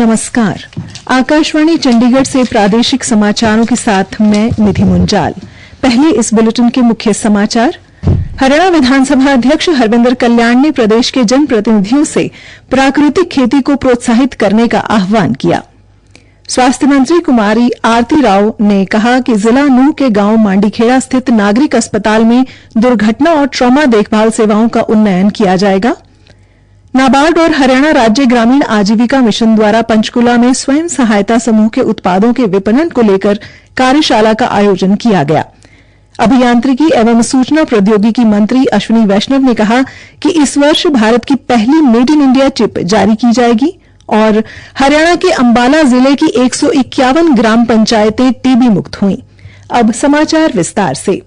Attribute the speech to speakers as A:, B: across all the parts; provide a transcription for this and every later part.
A: नमस्कार। आकाशवाणी चंडीगढ़ से प्रादेशिक समाचारों के साथ मैं निधि मुंजाल। पहले इस बुलेटिन के मुख्य समाचार। हरियाणा विधानसभा अध्यक्ष हरविंदर कल्याण ने प्रदेश के जनप्रतिनिधियों से प्राकृतिक खेती को प्रोत्साहित करने का आह्वान किया। स्वास्थ्य मंत्री कुमारी आरती राव ने कहा कि जिला नूंह के गांव मांडीखेड़ा स्थित नागरिक अस्पताल में दुर्घटना और ट्रॉमा देखभाल सेवाओं का उन्नयन किया जाएगा। नाबार्ड और हरियाणा राज्य ग्रामीण आजीविका मिशन द्वारा पंचकुला में स्वयं सहायता समूह के उत्पादों के विपणन को लेकर कार्यशाला का आयोजन किया गया। अभियांत्रिकी एवं सूचना प्रौद्योगिकी मंत्री अश्विनी वैष्णव ने कहा कि इस वर्ष भारत की पहली मेड इन इंडिया चिप जारी की जाएगी और हरियाणा के अंबाला जिले की 151 ग्राम पंचायतें टीबी मुक्त हुई। अब समाचार विस्तार से।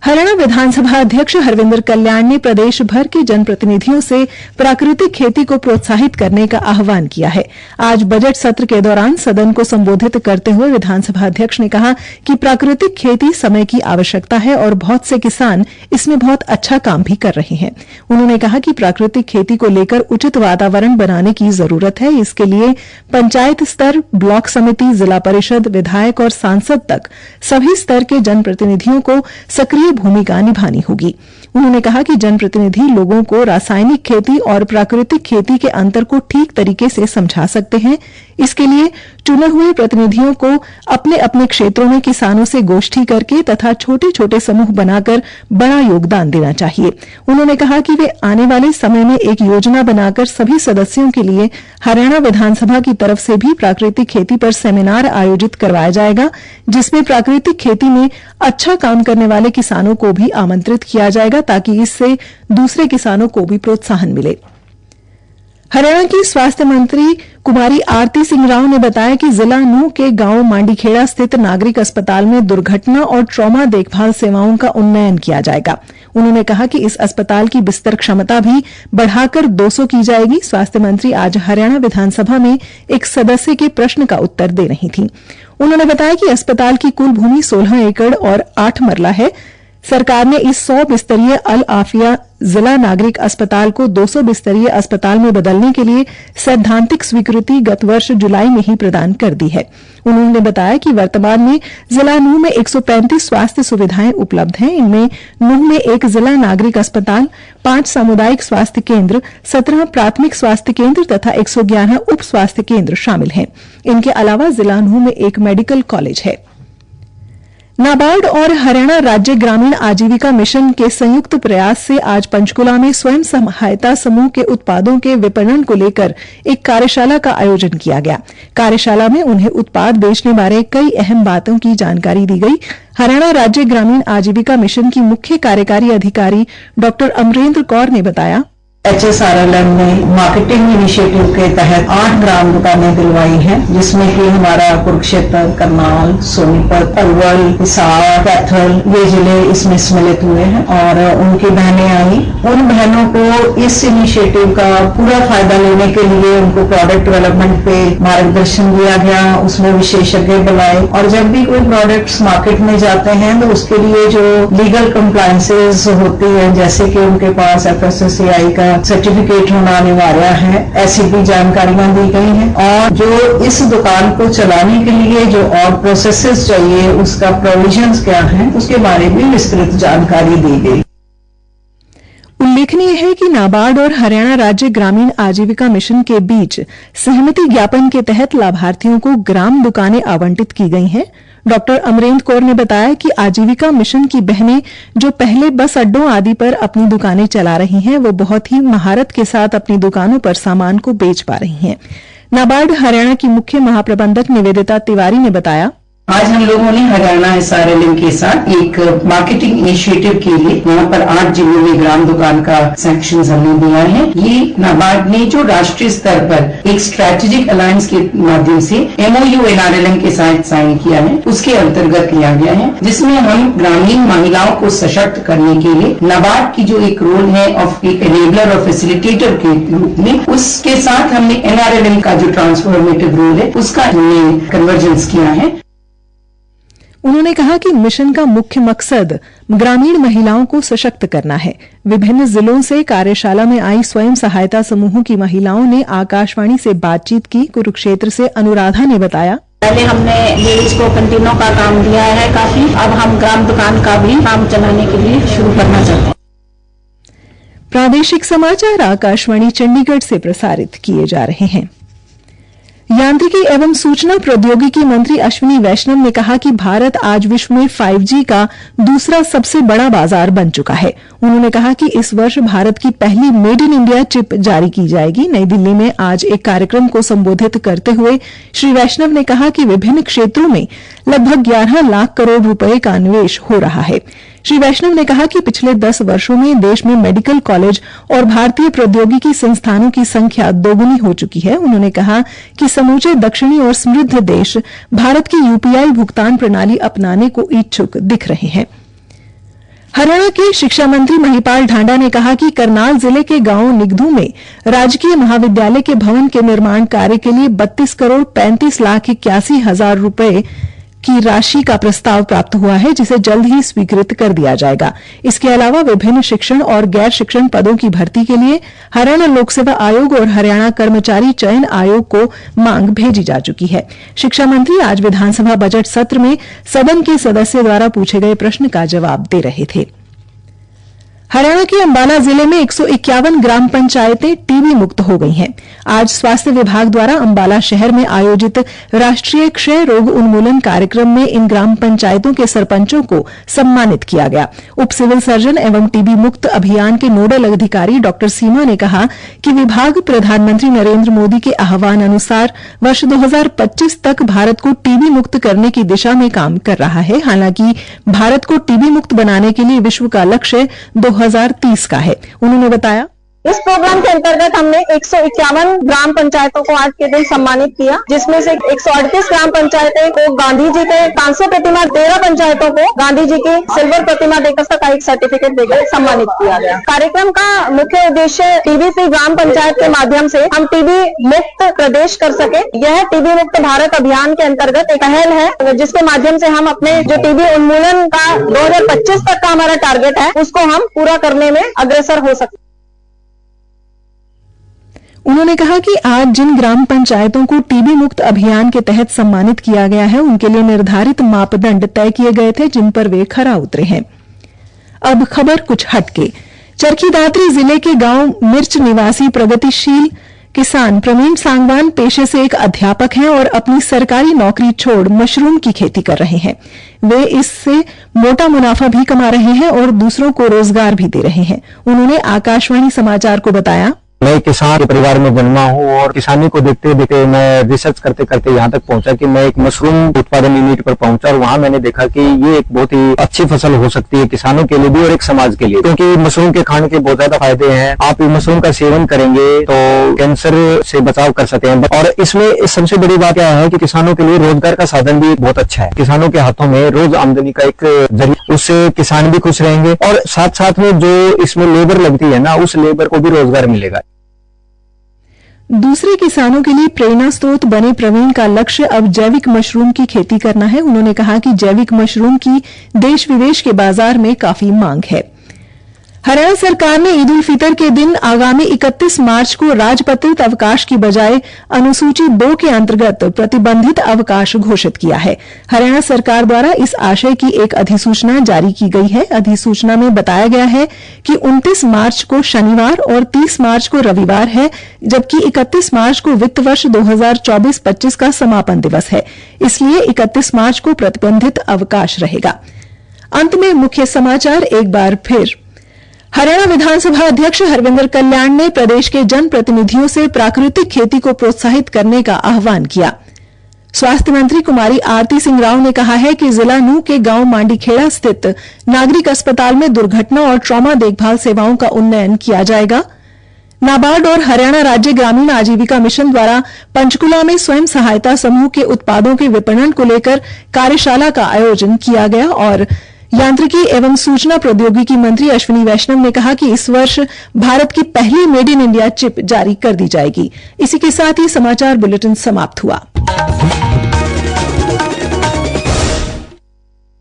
A: हरियाणा विधानसभा अध्यक्ष हरविंदर कल्याण ने प्रदेश भर के जनप्रतिनिधियों से प्राकृतिक खेती को प्रोत्साहित करने का आह्वान किया है। आज बजट सत्र के दौरान सदन को संबोधित करते हुए विधानसभा अध्यक्ष ने कहा कि प्राकृतिक खेती समय की आवश्यकता है और बहुत से किसान इसमें बहुत अच्छा काम भी कर रहे हैं। उन्होंने कहा कि प्राकृतिक खेती को लेकर उचित वातावरण बनाने की जरूरत है। इसके लिए पंचायत स्तर, ब्लॉक समिति, जिला परिषद, विधायक और सांसद तक सभी स्तर के जनप्रतिनिधियों को सक्रिय भूमिका निभानी होगी। उन्होंने कहा कि जनप्रतिनिधि लोगों को रासायनिक खेती और प्राकृतिक खेती के अंतर को ठीक तरीके से समझा सकते हैं। इसके लिए चुने हुए प्रतिनिधियों को अपने अपने क्षेत्रों में किसानों से गोष्ठी करके तथा छोटे छोटे समूह बनाकर बड़ा योगदान देना चाहिए। उन्होंने कहा कि वे आने वाले समय में एक योजना बनाकर सभी सदस्यों के लिए हरियाणा विधानसभा की तरफ से भी प्राकृतिक खेती पर सेमिनार आयोजित करवाया जाएगा, जिसमें प्राकृतिक खेती में अच्छा काम करने वाले किसानों को भी आमंत्रित किया जाएगा ताकि इससे दूसरे किसानों को भी प्रोत्साहन मिले। हरियाणा की स्वास्थ्य मंत्री कुमारी आरती सिंह राव ने बताया कि जिला नूंह के गांव मांडीखेड़ा स्थित नागरिक अस्पताल में दुर्घटना और ट्रॉमा देखभाल सेवाओं का उन्नयन किया जाएगा। उन्होंने कहा कि इस अस्पताल की बिस्तर क्षमता भी बढ़ाकर 200 की जाएगी। स्वास्थ्य मंत्री आज हरियाणा विधानसभा में एक सदस्य के प्रश्न का उत्तर दे रही थी। उन्होंने बताया कि अस्पताल की कुल भूमि 16 एकड़ और 8 मरला है। सरकार ने इस 100 बिस्तरीय अल आफिया जिला नागरिक अस्पताल को 200 बिस्तरीय अस्पताल में बदलने के लिए सैद्धांतिक स्वीकृति गत वर्ष जुलाई में ही प्रदान कर दी है। उन्होंने बताया कि वर्तमान में जिला नूंह में 135 स्वास्थ्य सुविधाएं उपलब्ध हैं। इनमें नूंह में एक जिला नागरिक अस्पताल, 5 सामुदायिक स्वास्थ्य केंद्र, 17 प्राथमिक स्वास्थ्य केंद्र तथा 111 उप स्वास्थ्य केंद्र शामिल हैं। इनके अलावा जिला नूंह में एक मेडिकल कॉलेज है। नाबार्ड और हरियाणा राज्य ग्रामीण आजीविका मिशन के संयुक्त प्रयास से आज पंचकुला में स्वयं सहायता समूह के उत्पादों के विपणन को लेकर एक कार्यशाला का आयोजन किया गया। कार्यशाला में उन्हें उत्पाद बेचने बारे कई अहम बातों की जानकारी दी गई। हरियाणा राज्य ग्रामीण आजीविका मिशन की मुख्य कार्यकारी अधिकारी डॉ अमरेंद्र कौर ने बताया,
B: HSRLM ने मार्केटिंग इनिशिएटिव के तहत 8 ग्राम दुकानें दिलवाई हैं, जिसमें कि हमारा कुरुक्षेत्र, करनाल, सोनीपत, अलवर, हिसार, कैथल ये जिले इसमें सम्मिलित हुए हैं और उनकी बहनें आई। उन बहनों को इस इनिशिएटिव का पूरा फायदा लेने के लिए उनको प्रोडक्ट डेवलपमेंट पे मार्गदर्शन दिया गया, उसमें विशेषज्ञ बुलाए और जब भी कोई प्रोडक्ट्स मार्केट में जाते हैं तो उसके लिए जो लीगल कंप्लायंसेस होती है, जैसे कि उनके पास FSSAI का सर्टिफिकेट होना अनिवार्य है, ऐसी भी जानकारियां दी गई हैं और जो इस दुकान को चलाने के लिए जो और प्रोसेसेस चाहिए उसका प्रोविजंस क्या है उसके बारे में विस्तृत जानकारी दी गई।
A: उल्लेखनीय है कि नाबार्ड और हरियाणा राज्य ग्रामीण आजीविका मिशन के बीच सहमति ज्ञापन के तहत लाभार्थियों को ग्राम दुकानें आवंटित की गई हैं। डॉ अमरेंद्र कौर ने बताया कि आजीविका मिशन की बहनें जो पहले बस अड्डों आदि पर अपनी दुकानें चला रही हैं, वो बहुत ही महारत के साथ अपनी दुकानों पर सामान को बेच पा रही हैं। नाबार्ड हरियाणा की मुख्य महाप्रबंधक निवेदिता तिवारी ने बताया,
C: आज हम लोगों ने हरियाणा SRLM के साथ एक मार्केटिंग इनिशिएटिव के लिए यहाँ पर 8 जिलों में ग्राम दुकान का सैंक्शन हमने दिया है। ये नाबार्ड ने जो राष्ट्रीय स्तर पर एक स्ट्रेटेजिक अलायंस के माध्यम से MOU NRLM के साथ साइन किया है, उसके अंतर्गत किया गया है, जिसमें हम ग्रामीण महिलाओं को सशक्त करने के लिए नाबार्ड की जो एक रोल है ऑफ एक एनेबलर और फैसिलिटेटर के रूप में, उसके साथ हमने NRLM का जो ट्रांसफॉर्मेटिव रोल है उसका हमने कन्वर्जेंस किया है।
A: उन्होंने कहा कि मिशन का मुख्य मकसद ग्रामीण महिलाओं को सशक्त करना है। विभिन्न जिलों से कार्यशाला में आई स्वयं सहायता समूहों की महिलाओं ने आकाशवाणी से बातचीत की। कुरुक्षेत्र से अनुराधा ने बताया,
B: पहले हमने लेडीज को कंटेनरों का काम दिया है काफी, अब हम ग्राम दुकान का भी काम चलाने के लिए शुरू करना चाहते हैं।
A: प्रादेशिक समाचार आकाशवाणी चंडीगढ़ से प्रसारित किए जा रहे हैं। यांत्रिकी एवं सूचना प्रौद्योगिकी मंत्री अश्विनी वैष्णव ने कहा कि भारत आज विश्व में 5G का दूसरा सबसे बड़ा बाजार बन चुका है। उन्होंने कहा कि इस वर्ष भारत की पहली मेड इन इंडिया चिप जारी की जाएगी। नई दिल्ली में आज एक कार्यक्रम को संबोधित करते हुए श्री वैष्णव ने कहा कि विभिन्न क्षेत्रों में लगभग 11 लाख करोड़ रुपए का निवेश हो रहा है। श्री वैष्णव ने कहा कि पिछले 10 वर्षों में देश में मेडिकल कॉलेज और भारतीय प्रौद्योगिकी संस्थानों की संख्या दोगुनी हो चुकी है। उन्होंने कहा कि समूचे दक्षिणी और समृद्ध देश भारत की यूपीआई भुगतान प्रणाली अपनाने को इच्छुक दिख रहे हैं। हरियाणा के शिक्षा मंत्री महिपाल ढांडा ने कहा कि करनाल जिले के गांव निगधू में राजकीय महाविद्यालय के भवन के निर्माण कार्य के लिए 32 करोड़ 35 लाख 81 हजार रुपए की राशि का प्रस्ताव प्राप्त हुआ है, जिसे जल्द ही स्वीकृत कर दिया जाएगा। इसके अलावा विभिन्न शिक्षण और गैर शिक्षण पदों की भर्ती के लिए हरियाणा लोक सेवा आयोग और हरियाणा कर्मचारी चयन आयोग को मांग भेजी जा चुकी है। शिक्षा मंत्री आज विधानसभा बजट सत्र में सदन के सदस्य द्वारा पूछे गए प्रश्न का जवाब दे रहे थे। हरियाणा के अंबाला जिले में 151 ग्राम पंचायतें टीबी मुक्त हो गई हैं। आज स्वास्थ्य विभाग द्वारा अंबाला शहर में आयोजित राष्ट्रीय क्षय रोग उन्मूलन कार्यक्रम में इन ग्राम पंचायतों के सरपंचों को सम्मानित किया गया। उप सिविल सर्जन एवं टीबी मुक्त अभियान के नोडल अधिकारी डॉ सीमा ने कहा कि विभाग प्रधानमंत्री नरेंद्र मोदी के आह्वान अनुसार वर्ष 2025 तक भारत को टीबी मुक्त करने की दिशा में काम कर रहा है। हालांकि भारत को टीबी मुक्त बनाने के लिए विश्व का लक्ष्य 2030 का है। उन्होंने बताया,
D: इस प्रोग्राम के अंतर्गत हमने 151 ग्राम पंचायतों को आज के दिन सम्मानित किया, जिसमें से 138 ग्राम पंचायतें को गांधी जी के कांस्य प्रतिमा, 13 पंचायतों को गांधी जी की सिल्वर प्रतिमा देकर का एक सर्टिफिकेट देकर सम्मानित किया गया। कार्यक्रम का मुख्य उद्देश्य टीबी फ्री ग्राम पंचायत के माध्यम से हम टीबी मुक्त प्रदेश कर सके। यह टीबी मुक्त भारत अभियान के अंतर्गत एक पहल है, जिसके माध्यम से हम अपने जो टीबी उन्मूलन का 2025 तक का हमारा टारगेट है, उसको हम पूरा करने में अग्रसर हो सकते।
A: उन्होंने कहा कि आज जिन ग्राम पंचायतों को टीबी मुक्त अभियान के तहत सम्मानित किया गया है, उनके लिए निर्धारित मापदंड तय किए गए थे, जिन पर वे खरा उतरे हैं। अब खबर कुछ हटके। चरखी दादरी जिले के गांव मिर्च निवासी प्रगतिशील किसान प्रवीण सांगवान पेशे से एक अध्यापक हैं और अपनी सरकारी नौकरी छोड़ मशरूम की खेती कर रहे हैं। वे इससे मोटा मुनाफा भी कमा रहे हैं और दूसरों को रोजगार भी दे रहे हैं। उन्होंने आकाशवाणी समाचार को बताया,
E: मैं किसान के परिवार में जन्मा हूँ और किसानी को देखते देखते मैं रिसर्च करते करते यहाँ तक पहुंचा कि मैं एक मशरूम उत्पादन यूनिट पर पहुंचा और वहाँ मैंने देखा कि ये एक बहुत ही अच्छी फसल हो सकती है किसानों के लिए भी और एक समाज के लिए, क्योंकि मशरूम के खाने के बहुत ज्यादा फायदे हैं। आप मशरूम का सेवन करेंगे तो कैंसर से बचाव कर सकते हैं। और इसमें सबसे बड़ी बात क्या है कि किसानों के लिए रोजगार का साधन भी बहुत अच्छा है। किसानों के हाथों में रोज आमदनी का एक जरिया, उससे किसान भी खुश रहेंगे और साथ साथ में जो इसमें लेबर लगती है ना, उस लेबर को भी रोजगार मिलेगा।
A: दूसरे किसानों के लिए प्रेरणा स्रोत बने प्रवीण का लक्ष्य अब जैविक मशरूम की खेती करना है। उन्होंने कहा कि जैविक मशरूम की देश विदेश के बाजार में काफी मांग है। हरियाणा सरकार ने ईद उल फितर के दिन आगामी 31 मार्च को राजपत्रित अवकाश की बजाय अनुसूची 2 के अंतर्गत प्रतिबंधित अवकाश घोषित किया है। हरियाणा सरकार द्वारा इस आशय की एक अधिसूचना जारी की गई है। अधिसूचना में बताया गया है कि 29 मार्च को शनिवार और 30 मार्च को रविवार है, जबकि 31 मार्च को वित्त वर्ष 2024-25 का समापन दिवस है। इसलिए 31 मार्च को प्रतिबंधित अवकाश रहेगा। अंत में मुख्य समाचार एक बार फिर। हरियाणा विधानसभा अध्यक्ष हरविंदर कल्याण ने प्रदेश के जनप्रतिनिधियों से प्राकृतिक खेती को प्रोत्साहित करने का आह्वान किया। स्वास्थ्य मंत्री कुमारी आरती सिंह राव ने कहा है कि जिला नूंह के गांव मांडीखेड़ा स्थित नागरिक अस्पताल में दुर्घटना और ट्रॉमा देखभाल सेवाओं का उन्नयन किया जाएगा। नाबार्ड और हरियाणा राज्य ग्रामीण आजीविका मिशन द्वारा पंचकुला में स्वयं सहायता समूह के उत्पादों के विपणन को लेकर कार्यशाला का आयोजन किया गया। और यांत्रिकी एवं सूचना प्रौद्योगिकी मंत्री अश्विनी वैष्णव ने कहा कि इस वर्ष भारत की पहली मेड इन इंडिया चिप जारी कर दी जाएगी। इसी के साथ ही समाचार बुलेटिन समाप्त हुआ।